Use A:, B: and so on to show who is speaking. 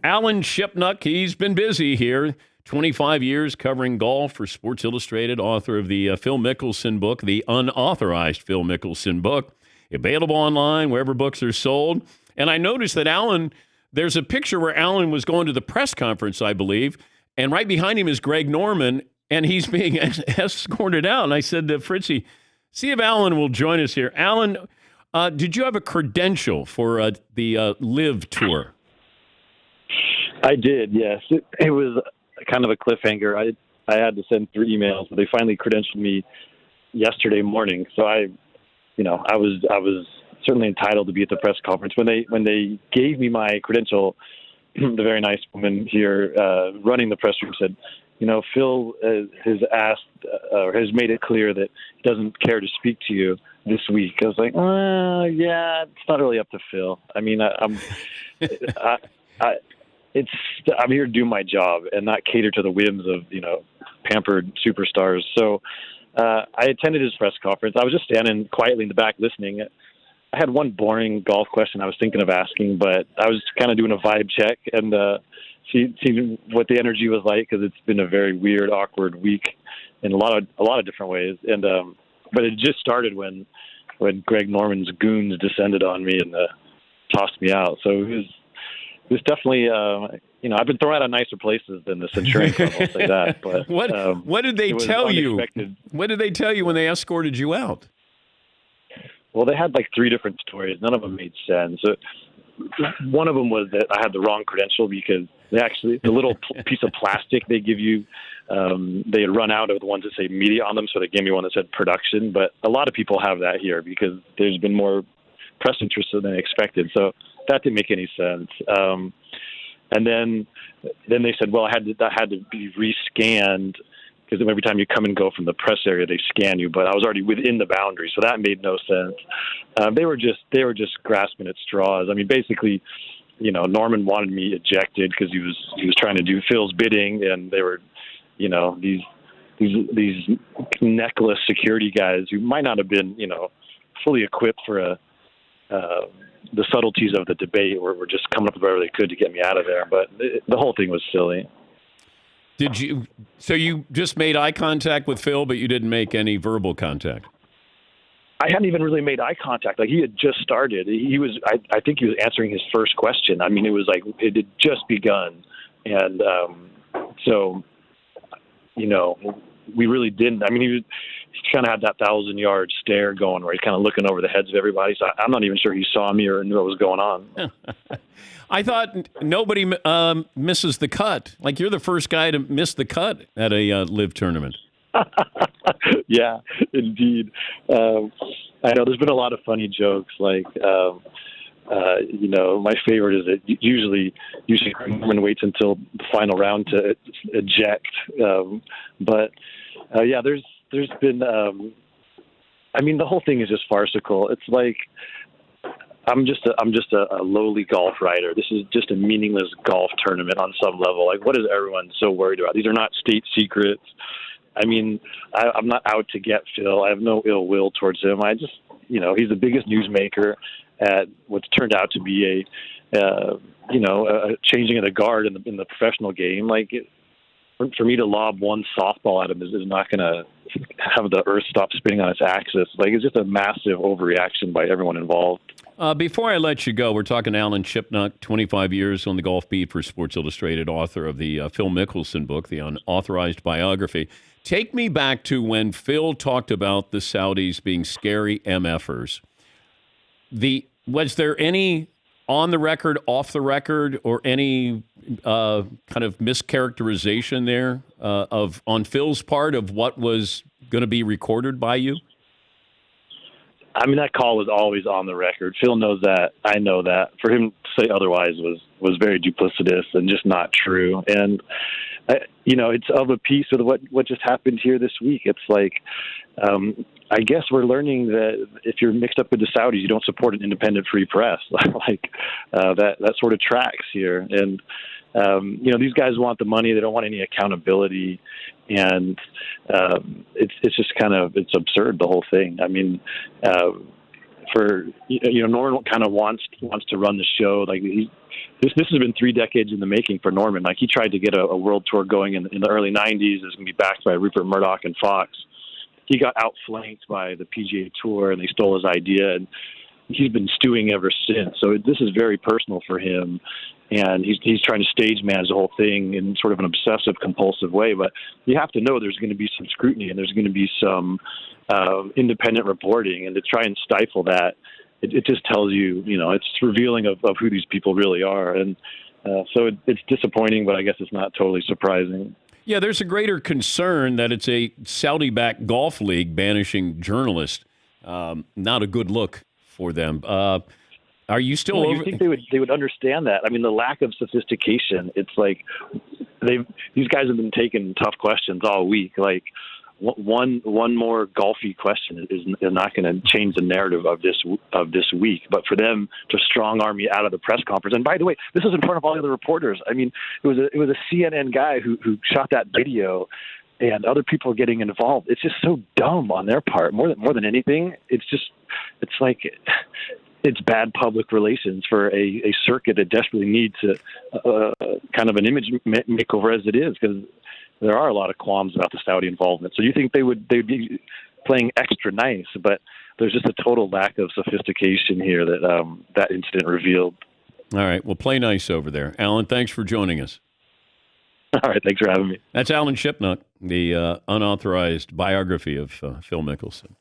A: Alan Shipnuck, he's been busy here. 25 years covering golf for Sports Illustrated, author of the Phil Mickelson book, the unauthorized Phil Mickelson book, available online wherever books are sold. And I noticed that Alan, there's a picture where Alan was going to the press conference, I believe, and right behind him is Greg Norman, and he's being escorted out. And I said to Fritzy, see if Alan will join us here. Alan, did you have a credential for the Live Tour?
B: I did, yes. It was kind of a cliffhanger. I had to send 3 emails, but they finally credentialed me yesterday morning. So I was certainly entitled to be at the press conference. When they gave me my credential, the very nice woman here running the press room said, Phil has asked or has made it clear that he doesn't care to speak to you this week. I was like, yeah, it's not really up to Phil. I mean, I'm here to do my job and not cater to the whims of, pampered superstars. So I attended his press conference. I was just standing quietly in the back listening. I had one boring golf question I was thinking of asking, but I was kind of doing a vibe check and seeing what the energy was like, because it's been a very weird, awkward week in a lot of different ways. And but it just started when Greg Norman's goons descended on me and tossed me out. So it was definitely, I've been thrown out of nicer places than the Centurion Club, I'll say that. But
A: what did they tell you? What did they tell you when they escorted you out?
B: Well, they had like 3 different stories. None of them made sense. One of them was that I had the wrong credential because the little piece of plastic they give you, they had run out of the ones that say media on them, so they gave me one that said production. But a lot of people have that here because there's been more press interest than they expected. So that didn't make any sense. And then they said, well, I had to be rescanned because every time you come and go from the press area, they scan you. But I was already within the boundary, so that made no sense. They were just grasping at straws. I mean, basically, Norman wanted me ejected because he was trying to do Phil's bidding, and they were, these necklace security guys who might not have been, fully equipped for the subtleties of the debate were just coming up with whatever they could to get me out of there. But the whole thing was silly. So you just made eye contact with Phil, but you didn't make any verbal contact? I hadn't even really made eye contact. Like, he had just started. I think he was answering his first question. I mean, it was like it had just begun. And so, we really didn't. I mean, he kind of had that 1,000-yard stare going where he's kind of looking over the heads of everybody. So I'm not even sure he saw me or knew what was going on.
A: I thought nobody misses the cut. Like, you're the first guy to miss the cut at a live tournament.
B: Yeah, indeed. I know there's been a lot of funny jokes. Like, my favorite is that usually Norman waits until the final round to eject. Yeah, there's been. The whole thing is just farcical. It's like I'm just a lowly golf writer. This is just a meaningless golf tournament on some level. Like, what is everyone so worried about? These are not state secrets. I mean, I'm not out to get Phil. I have no ill will towards him. I just, he's the biggest newsmaker at what's turned out to be a changing of the guard in the professional game. Like, for me to lob one softball at him is not going to have the earth stop spinning on its axis. Like, it's just a massive overreaction by everyone involved.
A: Before I let you go, we're talking to Alan Shipnuck, 25 years on the golf beat for Sports Illustrated, author of the Phil Mickelson book, the unauthorized biography. Take me back to when Phil talked about the Saudis being scary MFers. Was there any on the record, off the record, or any kind of mischaracterization there on Phil's part of what was going to be recorded by you?
B: I mean, that call was always on the record. Phil knows that. I know that. For him to say otherwise was very duplicitous and just not true. And, it's of a piece with what just happened here this week. It's like, I guess we're learning that if you're mixed up with the Saudis, you don't support an independent free press. That sort of tracks here. And, these guys want the money. They don't want any accountability. And it's just it's absurd, the whole thing. I mean, for Norman kind of wants to run the show. Like this has been 3 decades in the making for Norman. Like he tried to get a world tour going in the early '90s. It was going to be backed by Rupert Murdoch and Fox. He got outflanked by the PGA Tour, and they stole his idea, and he's been stewing ever since. So this is very personal for him, and he's trying to stage manage the whole thing in sort of an obsessive, compulsive way. But you have to know there's going to be some scrutiny, and there's going to be some independent reporting, and to try and stifle that, it just tells you, it's revealing of who these people really are. And so it's disappointing, but I guess it's not totally surprising.
A: Yeah, there's a greater concern that it's a Saudi-backed golf league banishing journalists. Not a good look for them. Are you still over?
B: You think they would understand that? I mean, the lack of sophistication. It's like these guys have been taking tough questions all week. Like one more golfy question is not going to change the narrative of this week. But for them to strong arm me out of the press conference, and by the way, this is in front of all the other reporters. I mean, it was a CNN guy who shot that video, and other people getting involved. It's just so dumb on their part. More than anything, it's like it's bad public relations for a circuit that desperately needs kind of an image makeover as it is, because there are a lot of qualms about the Saudi involvement. So you think they'd be playing extra nice, but there's just a total lack of sophistication here that incident revealed.
A: All right, well, play nice over there. Alan, thanks for joining us.
B: All right, thanks for having me.
A: That's Alan Shipnuck, the unauthorized biography of Phil Mickelson.